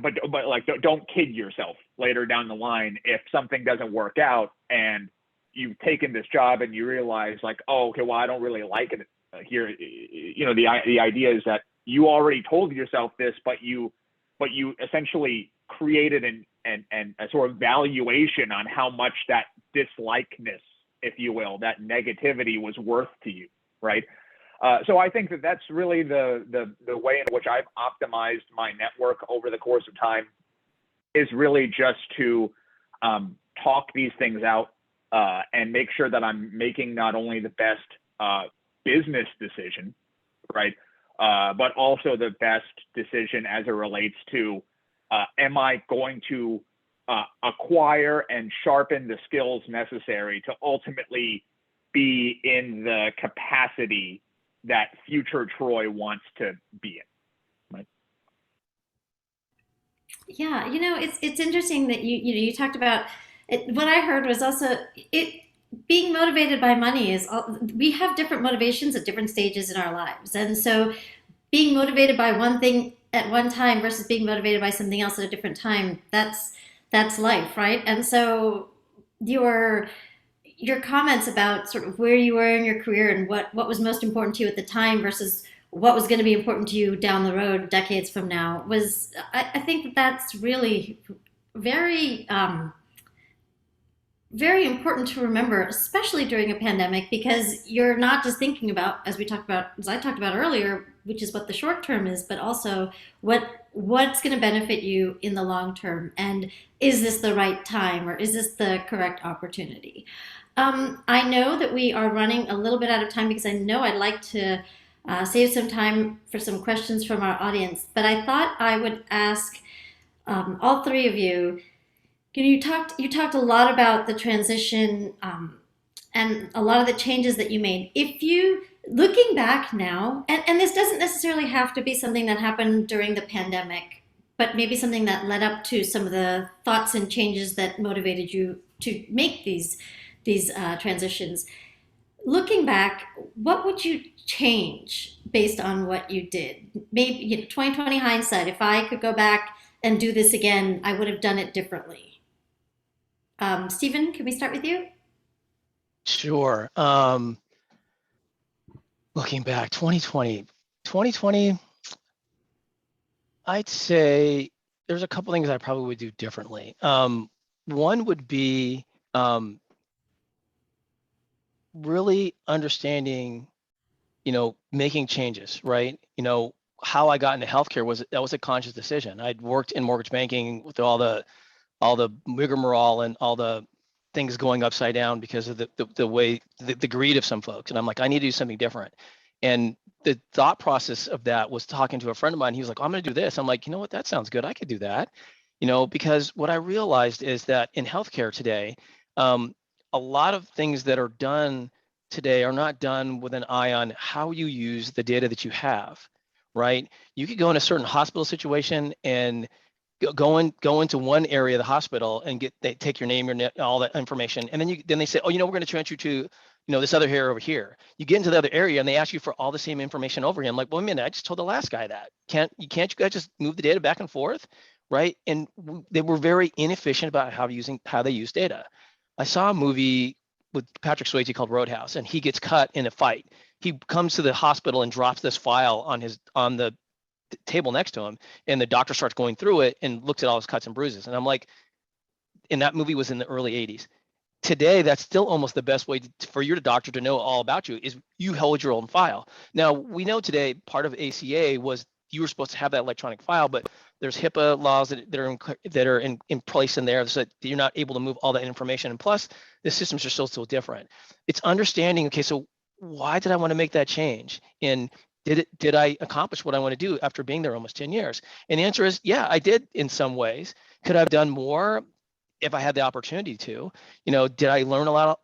but like, don't kid yourself later down the line if something doesn't work out and you've taken this job and you realize, like, oh, okay, well, I don't really like it here. The idea is that you already told yourself this, but you essentially created an a sort of valuation on how much that dislikeness, if you will, that negativity was worth to you, right? So I think that that's really the way in which I've optimized my network over the course of time, is really just to talk these things out and make sure that I'm making not only the best business decision, right, but also the best decision as it relates to, am I going to acquire and sharpen the skills necessary to ultimately be in the capacity that future Troy wants to be in, right? Yeah, it's interesting that you talked about it. What I heard was also it being motivated by money is we have different motivations at different stages in our lives, and so being motivated by one thing at one time versus being motivated by something else at a different time, that's life, right? And so your comments about sort of where you were in your career and what was most important to you at the time versus what was going to be important to you down the road decades from now was, I think that's really very very important to remember, especially during a pandemic, because you're not just thinking about, as I talked about earlier, which is what the short term is, but also what's going to benefit you in the long term, and is this the right time, or is this the correct opportunity? I know that we are running a little bit out of time, because I know I'd like to save some time for some questions from our audience, but I thought I would ask all three of you. You talked a lot about the transition and a lot of the changes that you made. If you, looking back now, and this doesn't necessarily have to be something that happened during the pandemic, but maybe something that led up to some of the thoughts and changes that motivated you to make these transitions. Looking back, what would you change based on what you did? Maybe 2020 hindsight, if I could go back and do this again, I would have done it differently. Steven, can we start with you? Sure. Looking back, 2020, I'd say there's a couple things I probably would do differently. One would be really understanding, making changes, right? How I got into healthcare was a conscious decision. I'd worked in mortgage banking with all the rigmarole and all the things going upside down because of the way the greed of some folks, and I'm like, I need to do something different. And the thought process of that was talking to a friend of mine. He was like, I'm going to do this. I'm like, you know what, that sounds good. I could do that. Because what I realized is that in healthcare today, a lot of things that are done today are not done with an eye on how you use the data that you have, right? You could go in a certain hospital situation and go into one area of the hospital and they take your name, all that information, and then they say, oh, we're going to transfer you to this other area over here. You get into the other area and they ask you for all the same information over again. I'm like, well, a minute, I just told the last guy that. Can't you guys just move the data back and forth, right? And they were very inefficient about how they use data. I saw a movie with Patrick Swayze called Roadhouse, and he gets cut in a fight. He comes to the hospital and drops this file on the table next to him, and the doctor starts going through it and looks at all his cuts and bruises. And I'm like, and that movie was in the early 80s. today, that's still almost the best way for your doctor to know all about you is you hold your own file. Now, we know today part of ACA was you were supposed to have that electronic file, but there's HIPAA laws that are in place in there so that you're not able to move all that information. And plus, the systems are still different. It's understanding, okay, so why did I want to make that change? And did I accomplish what I want to do after being there almost 10 years? And the answer is, yeah, I did in some ways. Could I have done more if I had the opportunity to? Did I learn a lot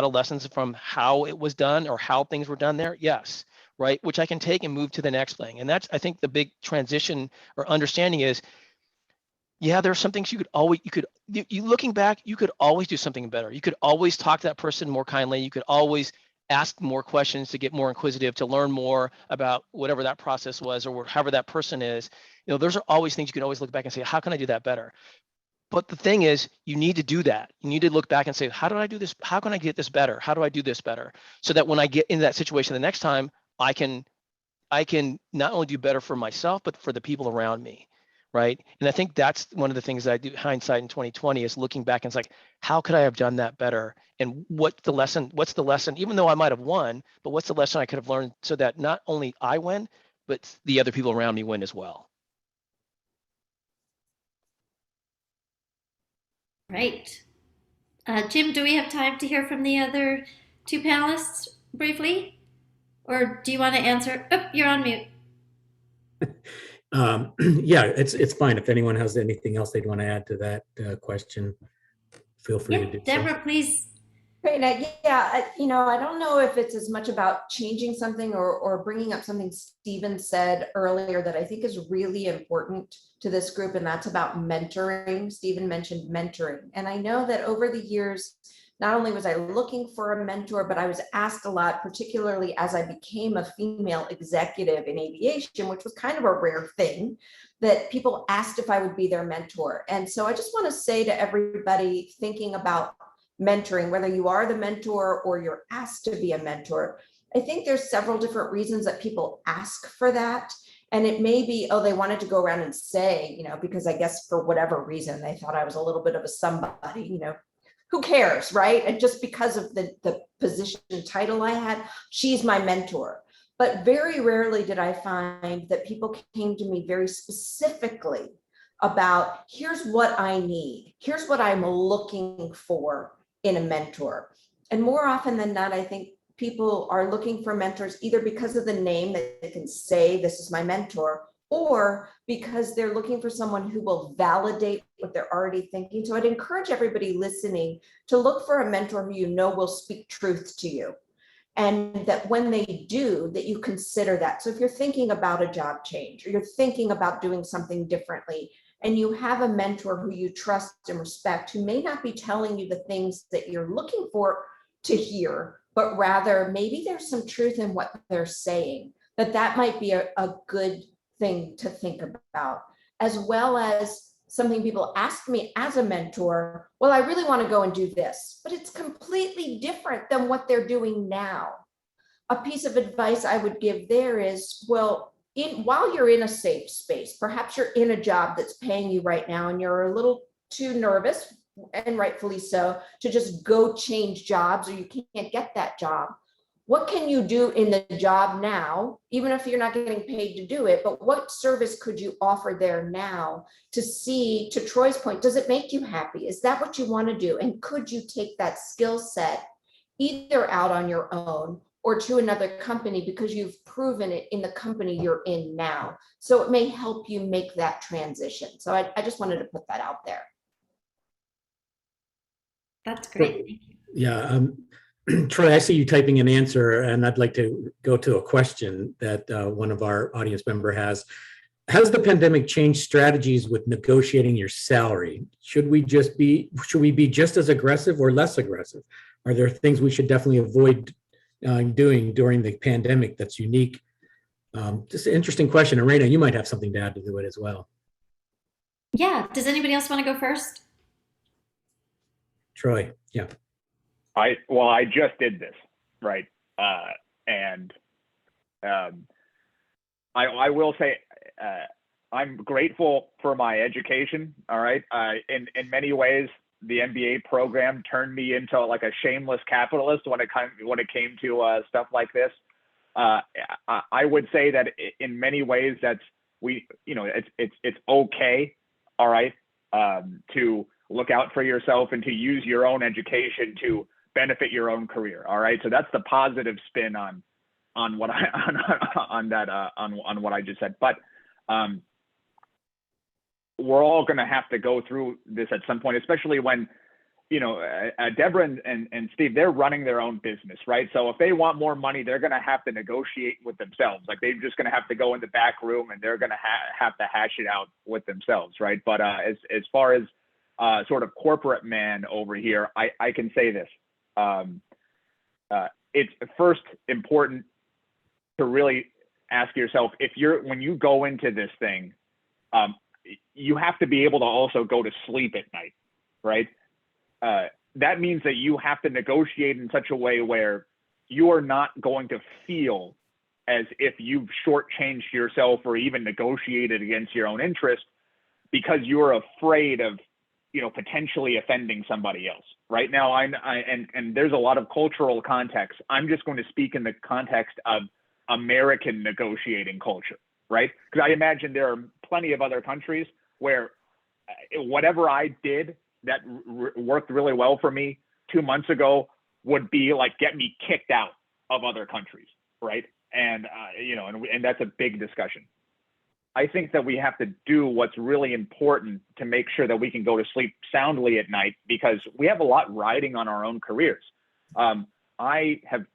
of lessons from how it was done or how things were done there? Yes, right, which I can take and move to the next thing. And that's, I think, the big transition or understanding is, yeah, there are some things you looking back, you could always do something better. You could always talk to that person more kindly. You could always ask more questions to get more inquisitive, to learn more about whatever that process was or however that person is. Those are always things you can always look back and say, how can I do that better? But the thing is, you need to do that. You need to look back and say, how do I do this? How can I get this better? How do I do this better? So that when I get into that situation the next time, I can not only do better for myself, but for the people around me, right? And I think that's one of the things that I do, hindsight in 2020, is looking back and it's like, how could I have done that better? And what's the lesson, even though I might have won, but what's the lesson I could have learned so that not only I win, but the other people around me win as well? Right. Jim, do we have time to hear from the other two panelists briefly? Or do you want to answer? Oh, you're on mute. Yeah, it's fine. If anyone has anything else they'd want to add to that question, feel free to do so. Deborah, please. Raina, yeah, I don't know if it's as much about changing something or bringing up something Steven said earlier that I think is really important to this group, and that's about mentoring. Steven mentioned mentoring. And I know that over the years, not only was I looking for a mentor, but I was asked a lot, particularly as I became a female executive in aviation, which was kind of a rare thing, that people asked if I would be their mentor. And so I just want to say to everybody thinking about mentoring, whether you are the mentor or you're asked to be a mentor, I think there's several different reasons that people ask for that. And it may be, oh, they wanted to go around and say, because I guess for whatever reason, they thought I was a little bit of a somebody, who cares, right? And just because of the position title I had, she's my mentor. But very rarely did I find that people came to me very specifically about, here's what I need, here's what I'm looking for in a mentor. And more often than not, I think people are looking for mentors either because of the name that they can say, this is my mentor, or because they're looking for someone who will validate what they're already thinking. So I'd encourage everybody listening to look for a mentor who will speak truth to you. And that when they do, that you consider that. So if you're thinking about a job change, or you're thinking about doing something differently, and you have a mentor who you trust and respect, who may not be telling you the things that you're looking for to hear, but rather maybe there's some truth in what they're saying, that might be a good thing to think about. As well as something people ask me as a mentor, well, I really want to go and do this, but it's completely different than what they're doing now. A piece of advice I would give there is, well, while you're in a safe space, perhaps you're in a job that's paying you right now and you're a little too nervous, and rightfully so, to just go change jobs, or you can't get that job. What can you do in the job now, even if you're not getting paid to do it, but what service could you offer there now to see, to Troy's point, does it make you happy? Is that what you want to do? And could you take that skill set either out on your own or to another company because you've proven it in the company you're in now? So it may help you make that transition. So I just wanted to put that out there. That's great. Thank you. Yeah. Troy, I see you typing an answer, and I'd like to go to a question that one of our audience member has. Has the pandemic changed strategies with negotiating your salary? Should we be just as aggressive or less aggressive? Are there things we should definitely avoid doing during the pandemic that's unique? Just an interesting question. And Raina, you might have something to add to it as well. Yeah. Does anybody else want to go first? Troy, yeah. I just did this, right? And I will say I'm grateful for my education. All right. In many ways, the MBA program turned me into like a shameless capitalist when it came to stuff like this. I would say that in many ways it's okay, all right, to look out for yourself and to use your own education to benefit your own career, all right. So that's the positive spin on what on what I just said. But we're all going to have to go through this at some point, especially when, Deborah and Steve, they're running their own business, right? So if they want more money, they're going to have to negotiate with themselves. Like they're just going to have to go in the back room and they're going to have to hash it out with themselves, right? But as far as sort of corporate man over here, I can say this. It's first important to really ask yourself, when you go into this thing, you have to be able to also go to sleep at night, right? That means that you have to negotiate in such a way where you are not going to feel as if you've shortchanged yourself or even negotiated against your own interest because you're afraid of, potentially offending somebody else. Right now, and there's a lot of cultural context. I'm just going to speak in the context of American negotiating culture, right? Because I imagine there are plenty of other countries where whatever I did that worked really well for me 2 months ago would be like get me kicked out of other countries, right? And and that's a big discussion. I think that we have to do what's really important to make sure that we can go to sleep soundly at night because we have a lot riding on our own careers. I have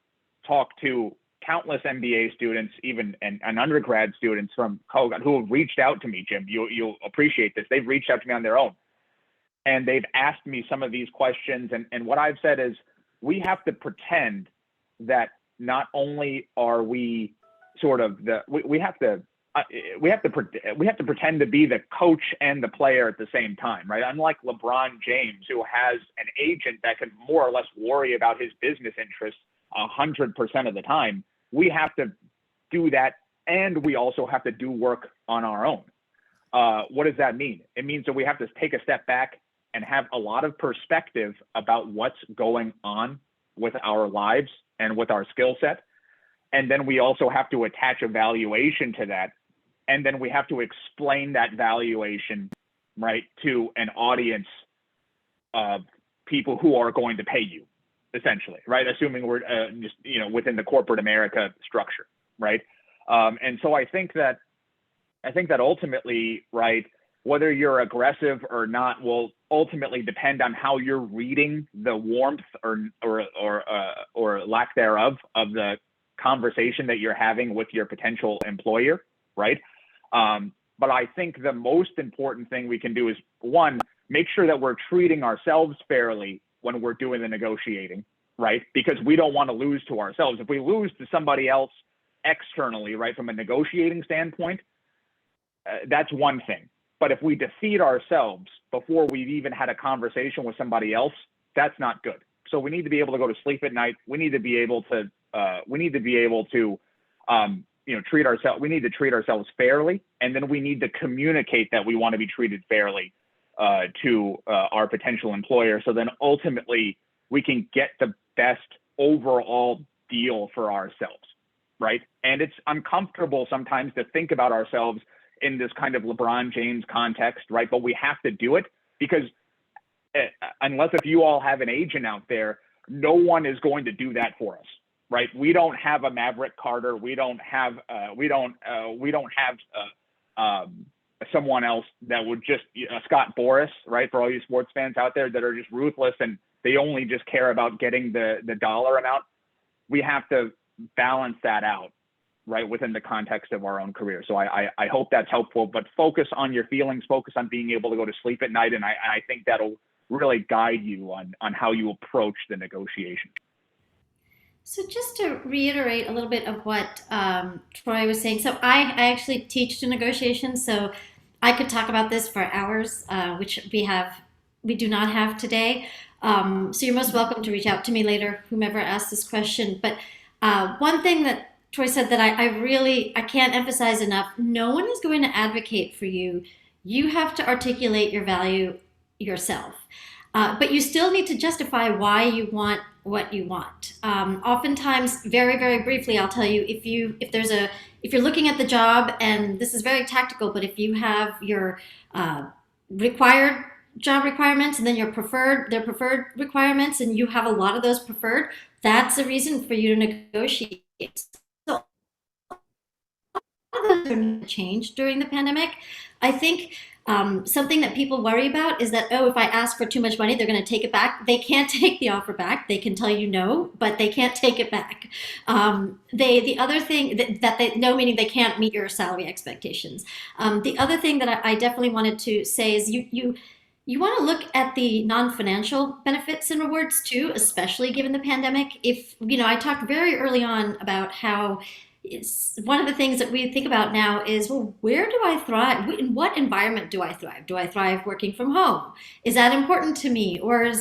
talked to countless MBA students, even and undergrad students from Kogod who have reached out to me, Jim. You'll appreciate this. They've reached out to me on their own. And they've asked me some of these questions. And what I've said is we have to pretend that not only are we sort of we have to pretend to be the coach and the player at the same time, right? Unlike LeBron James, who has an agent that can more or less worry about his business interests 100% of the time, we have to do that. And we also have to do work on our own. What does that mean? It means that we have to take a step back and have a lot of perspective about what's going on with our lives and with our skill set. And then we also have to attach a valuation to that. And then we have to explain that valuation, right, to an audience of people who are going to pay you, essentially, right? Assuming we're just, within the corporate America structure, right? And so I think that ultimately, right, whether you're aggressive or not will ultimately depend on how you're reading the warmth or lack thereof of the conversation that you're having with your potential employer, right? But I think the most important thing we can do is, one, make sure that we're treating ourselves fairly when we're doing the negotiating, right? Because we don't want to lose to ourselves. If we lose to somebody else externally, right, from a negotiating standpoint, that's one thing. But if we defeat ourselves before we've even had a conversation with somebody else, that's not good. So we need to be able to go to sleep at night. We need to be able to treat ourselves. We need to treat ourselves fairly, and then we need to communicate that we want to be treated fairly to our potential employer. So then ultimately we can get the best overall deal for ourselves, right? And it's uncomfortable sometimes to think about ourselves in this kind of LeBron James context, right? But we have to do it because unless if you all have an agent out there, no one is going to do that for us, right? We don't have a Maverick Carter. We don't have someone else that would just Scott Boras, right? For all you sports fans out there that are just ruthless and they only just care about getting the dollar amount. We have to balance that out, right, within the context of our own career. So I hope that's helpful, but focus on your feelings, focus on being able to go to sleep at night. And I think that'll really guide you on how you approach the negotiation. So just to reiterate a little bit of what Troy was saying. So I actually teach to negotiations, so I could talk about this for hours, which we do not have today. So you're most welcome to reach out to me later, whomever asked this question. But one thing that Troy said that I can't emphasize enough, no one is going to advocate for you. You have to articulate your value yourself. But you still need to justify why you want what you want. Oftentimes, very, very briefly, I'll tell you, if you're looking at the job, and this is very tactical, but if you have your required job requirements and then their preferred requirements, and you have a lot of those preferred, that's a reason for you to negotiate. So all of those are changed during the pandemic. I think something that people worry about is that, oh, if I ask for too much money, they're going to take it back. They can't take the offer back. They can tell you no, but they can't take it back. The other thing that they no, meaning they can't meet your salary expectations. The other thing that I definitely wanted to say is you want to look at the non-financial benefits and rewards too, especially given the pandemic. If, I talked very early on about how one of the things that we think about now is, well, where do I thrive? In what environment do I thrive? Do I thrive working from home? Is that important to me? Or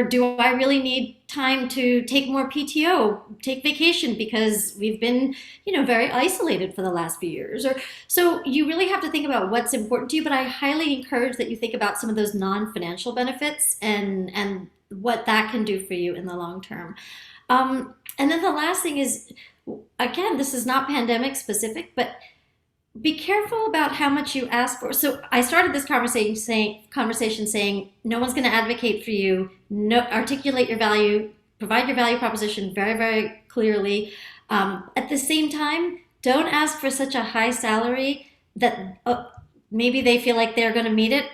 do I really need time to take more PTO, take vacation, because we've been, very isolated for the last few years? So you really have to think about what's important to you, but I highly encourage that you think about some of those non-financial benefits and what that can do for you in the long term. And then the last thing is, again, this is not pandemic specific, but be careful about how much you ask for. So I started this conversation saying no one's going to advocate for you. No, articulate your value, provide your value proposition very, very clearly. At the same time, don't ask for such a high salary that maybe they feel like they're going to meet it,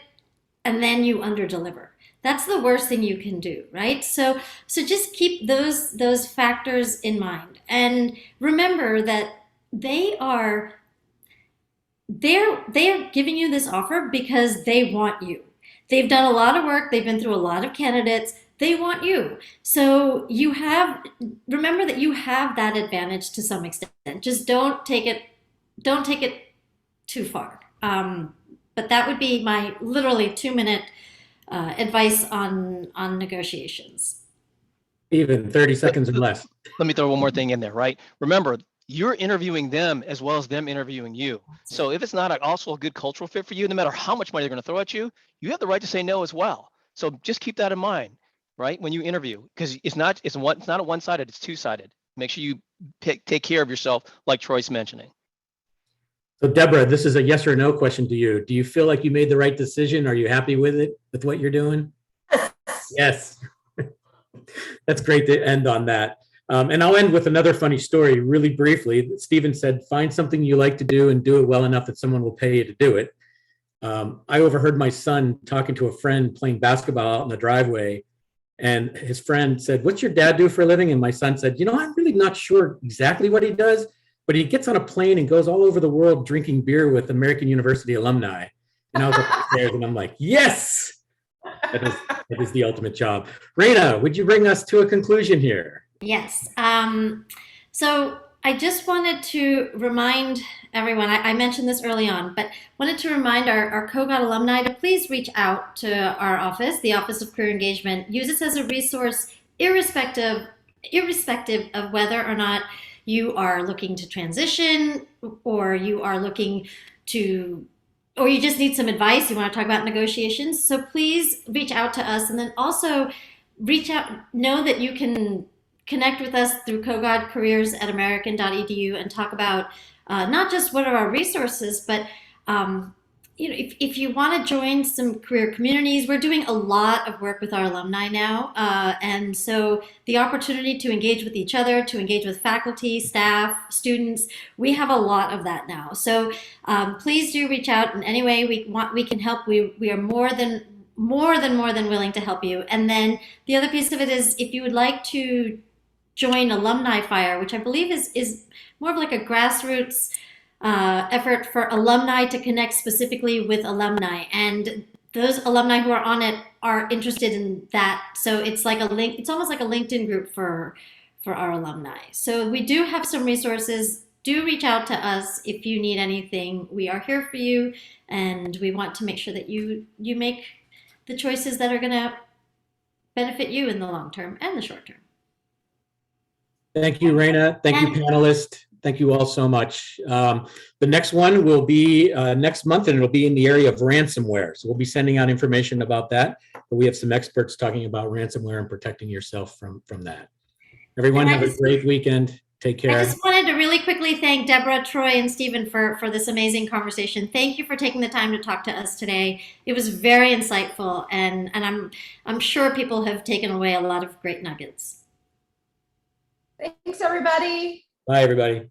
and then you underdeliver. That's the worst thing you can do, right? So just keep those factors in mind, and remember that they are giving you this offer because they want you. They've done a lot of work. They've been through a lot of candidates. They want you. So remember that you have that advantage to some extent. Just don't take it too far. But that would be my literally 2-minute advice on negotiations. Even 30 seconds or less. Let me throw one more thing in there, right? Remember, you're interviewing them as well as them interviewing you. So if it's not also a good cultural fit for you, no matter how much money they're going to throw at you, you have the right to say no as well. So just keep that in mind, right? When you interview, because it's not a one-sided, it's two-sided. Make sure you take care of yourself, like Troy's mentioning. So Deborah, this is a yes or no question to you. Do you feel like you made the right decision? Are you happy with it, with what you're doing? Yes. That's great to end on that. And I'll end with another funny story really briefly. Steven said, find something you like to do and do it well enough that someone will pay you to do it. I overheard my son talking to a friend playing basketball out in the driveway, and his friend said, what's your dad do for a living? And my son said, I'm really not sure exactly what he does, but he gets on a plane and goes all over the world drinking beer with American University alumni. And I was upstairs and I'm like, yes, that is the ultimate job. Raina, would you bring us to a conclusion here? Yes. So I just wanted to remind everyone, I mentioned this early on, but wanted to remind our Kogod alumni to please reach out to our office, the Office of Career Engagement. Use this as a resource, irrespective of whether or not you are looking to transition, or you are looking to, or you just need some advice, you want to talk about negotiations. So please reach out to us, and then also reach out, know that you can connect with us through Kogod Careers at american.edu and talk about not just what are our resources, but if you want to join some career communities, we're doing a lot of work with our alumni now. And so the opportunity to engage with each other, to engage with faculty, staff, students, we have a lot of that now. So please do reach out in any way we can help. We are more than willing to help you. And then the other piece of it is, if you would like to join Alumni Fire, which I believe is more of like a grassroots effort for alumni to connect specifically with alumni, and those alumni who are on it are interested in that. So it's like it's almost like a LinkedIn group for our alumni. So we do have some resources. Do reach out to us if you need anything. We are here for you, and we want to make sure that you make the choices that are going to benefit you in the long term and the short term. Thank you, Raina. Thank you, panelists. Thank you all so much. The next one will be next month, and it'll be in the area of ransomware. So we'll be sending out information about that. but we have some experts talking about ransomware and protecting yourself from that. Everyone have a great weekend. Take care. I just wanted to really quickly thank Deborah, Troy, and Steven for this amazing conversation. Thank you for taking the time to talk to us today. It was very insightful, and I'm sure people have taken away a lot of great nuggets. Thanks, everybody. Bye, everybody.